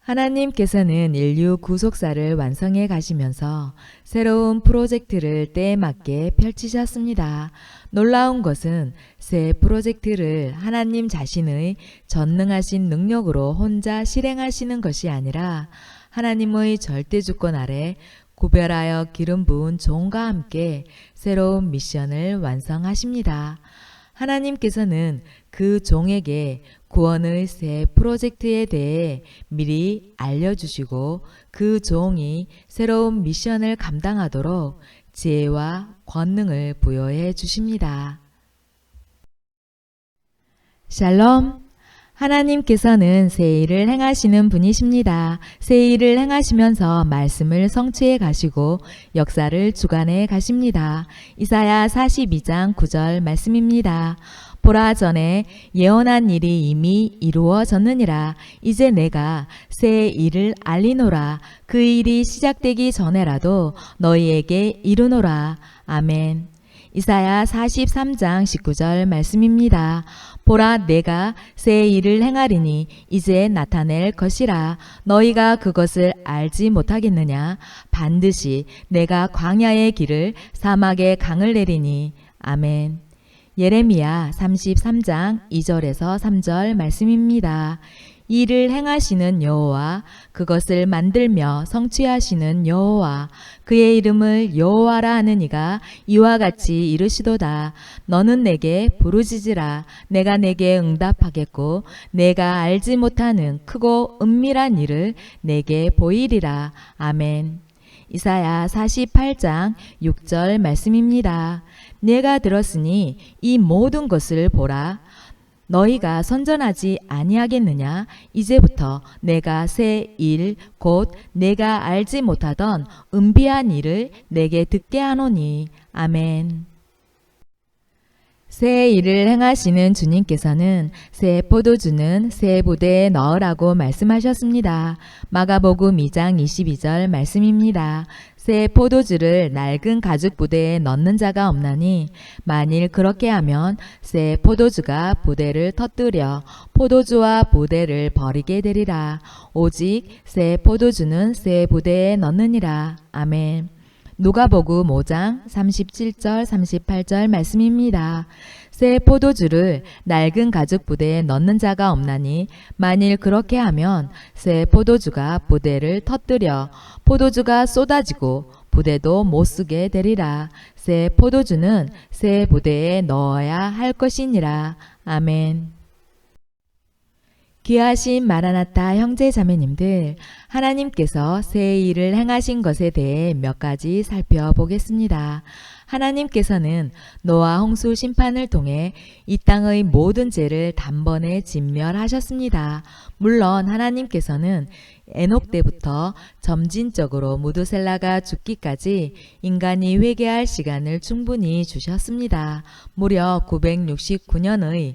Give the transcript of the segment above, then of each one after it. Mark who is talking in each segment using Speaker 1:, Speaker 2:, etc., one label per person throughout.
Speaker 1: 하나님께서는 인류 구속사를 완성해 가시면서 새로운 프로젝트를 때에 맞게 펼치셨습니다. 놀라운 것은 새 프로젝트를 하나님 자신의 전능하신 능력으로 혼자 실행하시는 것이 아니라 하나님의 절대 주권 아래 구별하여 기름 부은 종과 함께 새로운 미션을 완성하십니다. 하나님께서는 그 종에게 구원의 새 프로젝트에 대해 미리 알려주시고 그 종이 새로운 미션을 감당하도록 지혜와 권능을 부여해 주십니다. 샬롬! 하나님께서는 새 일을 행하시는 분이십니다. 새 일을 행하시면서 말씀을 성취해 가시고 역사를 주관해 가십니다. 이사야 42장 9절 말씀입니다. 보라, 전에 예언한 일이 이미 이루어졌느니라. 이제 내가 새 일을 알리노라. 그 일이 시작되기 전에라도 너희에게 이르노라. 아멘. 이사야 43장 19절 말씀입니다. 보라, 내가 새 일을 행하리니 이제 나타낼 것이라. 너희가 그것을 알지 못하겠느냐? 반드시 내가 광야의 길을 사막의 강을 내리니. 아멘. 예레미야 33장 2절에서 3절 말씀입니다. 이를 행하시는 여호와, 그것을 만들며 성취하시는 여호와, 그의 이름을 여호와라 하는 이가 이와 같이 이르시도다. 너는 내게 부르짖으라. 내가 내게 응답하겠고 내가 알지 못하는 크고 은밀한 일을 내게 보이리라. 아멘. 이사야 48장 6절 말씀입니다. 내가 들었으니 이 모든 것을 보라. 너희가 선전하지 아니하겠느냐? 이제부터 내가 새 일, 곧 내가 알지 못하던 은비한 일을 내게 듣게 하노니. 아멘. 새 일을 행하시는 주님께서는 새 포도주는 새 부대에 넣으라고 말씀하셨습니다. 마가복음 2장 22절 말씀입니다. 새 포도주를 낡은 가죽 부대에 넣는 자가 없나니 만일 그렇게 하면 새 포도주가 부대를 터뜨려 포도주와 부대를 버리게 되리라. 오직 새 포도주는 새 부대에 넣느니라. 아멘. 누가복음 5장 37절 38절 말씀입니다. 새 포도주를 낡은 가죽 부대에 넣는 자가 없나니 만일 그렇게 하면 새 포도주가 부대를 터뜨려 포도주가 쏟아지고 부대도 못 쓰게 되리라. 새 포도주는 새 부대에 넣어야 할 것이니라. 아멘. 귀하신 마라나타 형제 자매님들, 하나님께서 새 일을 행하신 것에 대해 몇 가지 살펴보겠습니다. 하나님께서는 노아 홍수 심판을 통해 이 땅의 모든 죄를 단번에 진멸하셨습니다. 물론 하나님께서는 에녹 때부터 점진적으로 무드셀라가 죽기까지 인간이 회개할 시간을 충분히 주셨습니다. 무려 969년의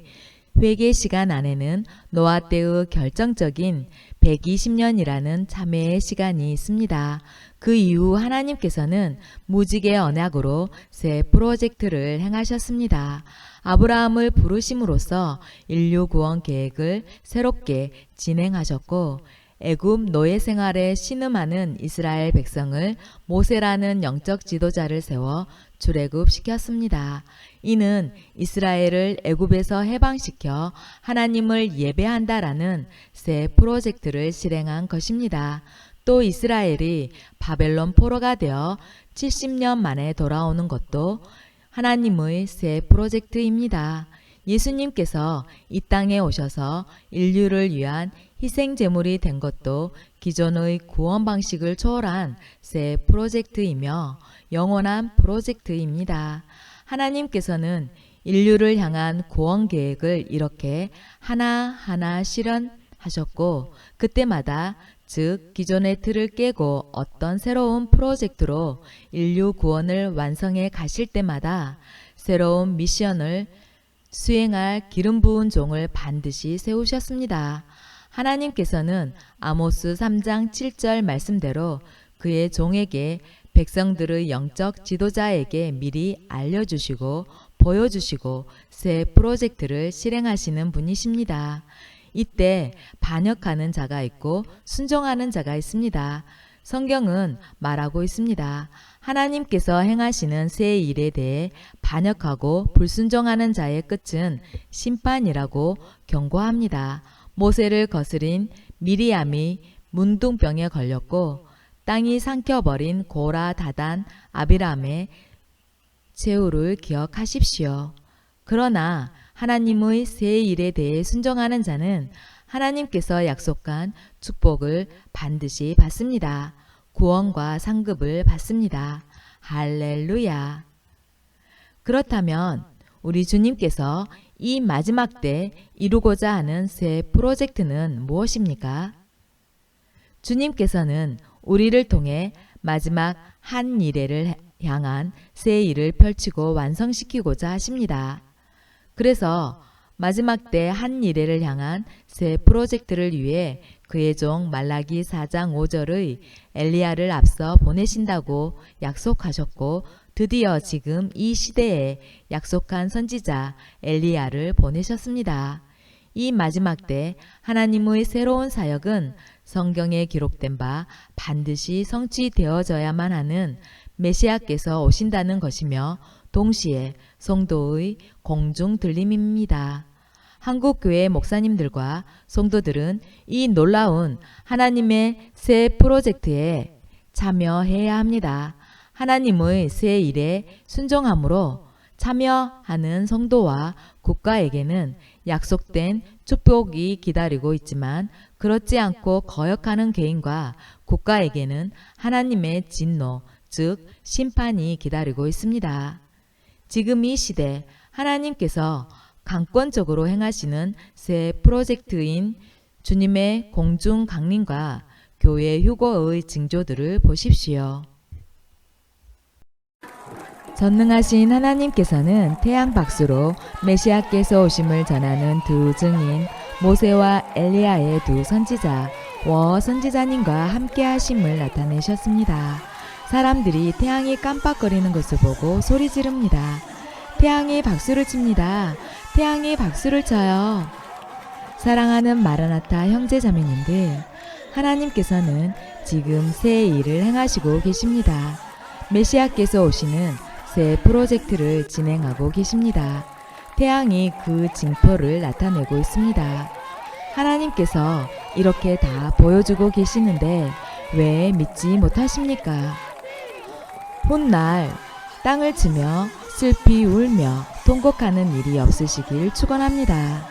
Speaker 1: 회개 시간 안에는 노아 때의 결정적인 120년이라는 참회의 시간이 있습니다. 그 이후 하나님께서는 무지개 언약으로 새 프로젝트를 행하셨습니다. 아브라함을 부르심으로써 인류 구원 계획을 새롭게 진행하셨고 애굽 노예 생활에 신음하는 이스라엘 백성을 모세라는 영적 지도자를 세워 출애굽시켰습니다. 이는 이스라엘을 애굽에서 해방시켜 하나님을 예배한다라는 새 프로젝트를 실행한 것입니다. 또 이스라엘이 바벨론 포로가 되어 70년 만에 돌아오는 것도 하나님의 새 프로젝트입니다. 예수님께서 이 땅에 오셔서 인류를 위한 희생 제물이 된 것도 기존의 구원 방식을 초월한 새 프로젝트이며 영원한 프로젝트입니다. 하나님께서는 인류를 향한 구원 계획을 이렇게 하나하나 실현하셨고 그때마다 즉 기존의 틀을 깨고 어떤 새로운 프로젝트로 인류 구원을 완성해 가실 때마다 새로운 미션을 수행할 기름 부은 종을 반드시 세우셨습니다. 하나님께서는 아모스 3장 7절 말씀대로 그의 종에게 백성들의 영적 지도자에게 미리 알려주시고 보여주시고 새 프로젝트를 실행하시는 분이십니다. 이때 반역하는 자가 있고 순종하는 자가 있습니다. 성경은 말하고 있습니다. 하나님께서 행하시는 새 일에 대해 반역하고 불순종하는 자의 끝은 심판이라고 경고합니다. 모세를 거스린 미리암이 문둥병에 걸렸고 땅이 삼켜버린 고라, 다단, 아비람의 최후를 기억하십시오. 그러나 하나님의 새 일에 대해 순종하는 자는 하나님께서 약속한 축복을 반드시 받습니다. 구원과 상급을 받습니다. 할렐루야. 그렇다면 우리 주님께서 이 마지막 때 이루고자 하는 새 프로젝트는 무엇입니까? 주님께서는 우리를 통해 마지막 한 일회를 향한 새 일을 펼치고 완성시키고자 하십니다. 그래서 마지막 때 한 일회를 향한 새 프로젝트를 위해 그의 종 말라기 4장 5절의 엘리야를 앞서 보내신다고 약속하셨고 드디어 지금 이 시대에 약속한 선지자 엘리야를 보내셨습니다. 이 마지막 때 하나님의 새로운 사역은 성경에 기록된 바 반드시 성취되어져야만 하는 메시아께서 오신다는 것이며 동시에 성도의 공중 들림입니다. 한국교회 목사님들과 성도들은 이 놀라운 하나님의 새 프로젝트에 참여해야 합니다. 하나님의 새 일에 순종함으로 참여하는 성도와 국가에게는 약속된 축복이 기다리고 있지만 그렇지 않고 거역하는 개인과 국가에게는 하나님의 진노, 즉 심판이 기다리고 있습니다. 지금 이 시대 하나님께서 강권적으로 행하시는 새 프로젝트인 주님의 공중 강림과 교회 휴거의 징조들을 보십시오. 전능하신 하나님께서는 태양 박수로 메시아께서 오심을 전하는 두 증인 모세와 엘리야의 두 선지자 선지자님과 함께 하심을 나타내셨습니다. 사람들이 태양이 깜빡거리는 것을 보고 소리 지릅니다. 태양이 박수를 칩니다. 태양이 박수를 쳐요. 사랑하는 마라나타 형제자매님들, 하나님께서는 지금 새 일을 행하시고 계십니다. 메시아께서 오시는 새 프로젝트를 진행하고 계십니다. 태양이 그 징표를 나타내고 있습니다. 하나님께서 이렇게 다 보여주고 계시는데 왜 믿지 못하십니까? 훗날 땅을 치며 슬피 울며 통곡하는 일이 없으시길 축원합니다.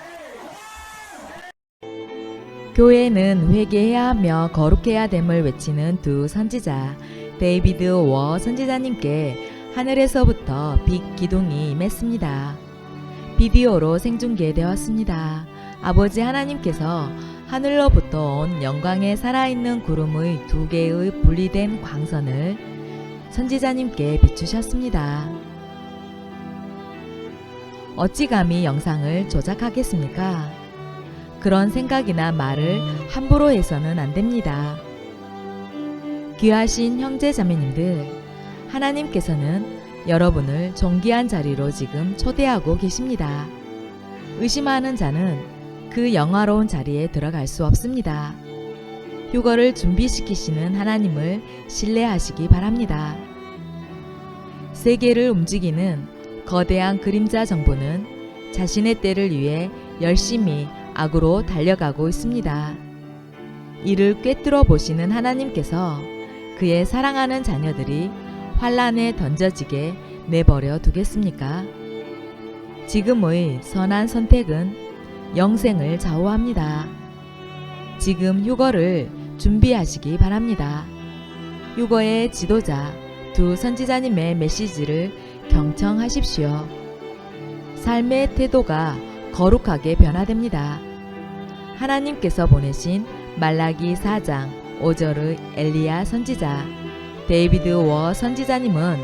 Speaker 1: 교회는 회개해야 하며 거룩해야 됨을 외치는 두 선지자 데이비드 선지자님께 하늘에서부터 빛 기둥이 임했습니다. 비디오로 생중계되었습니다. 아버지 하나님께서 하늘로부터 온 영광의 살아있는 구름의 두 개의 분리된 광선을 선지자님께 비추셨습니다. 어찌 감히 영상을 조작하겠습니까? 그런 생각이나 말을 함부로 해서는 안 됩니다. 귀하신 형제 자매님들, 하나님께서는 여러분을 존귀한 자리로 지금 초대하고 계십니다. 의심하는 자는 그 영화로운 자리에 들어갈 수 없습니다. 휴거를 준비시키시는 하나님을 신뢰하시기 바랍니다. 세계를 움직이는 거대한 그림자 정부는 자신의 때를 위해 열심히 악으로 달려가고 있습니다. 이를 꿰뚫어 보시는 하나님께서 그의 사랑하는 자녀들이 환란에 던져지게 내버려 두겠습니까? 지금의 선한 선택은 영생을 좌우합니다. 지금 휴거를 준비하시기 바랍니다. 휴거의 지도자 두 선지자님의 메시지를 경청하십시오. 삶의 태도가 거룩하게 변화됩니다. 하나님께서 보내신 말라기 4장 5절의 엘리야 선지자 데이비드 선지자님은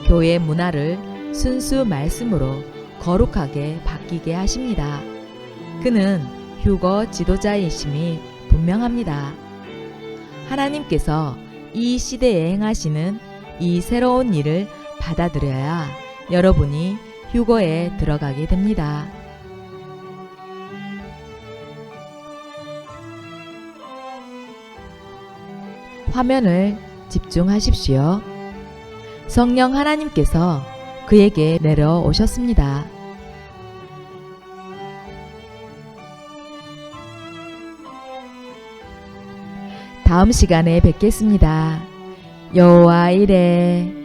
Speaker 1: 교회 문화를 순수 말씀으로 거룩하게 바뀌게 하십니다. 그는 휴거 지도자이심이 분명합니다. 하나님께서 이 시대에 행하시는 이 새로운 일을 받아들여야 여러분이 휴거에 들어가게 됩니다. 화면을 집중하십시오. 성령 하나님께서 그에게 내려오셨습니다. 다음 시간에 뵙겠습니다. 여호와 이레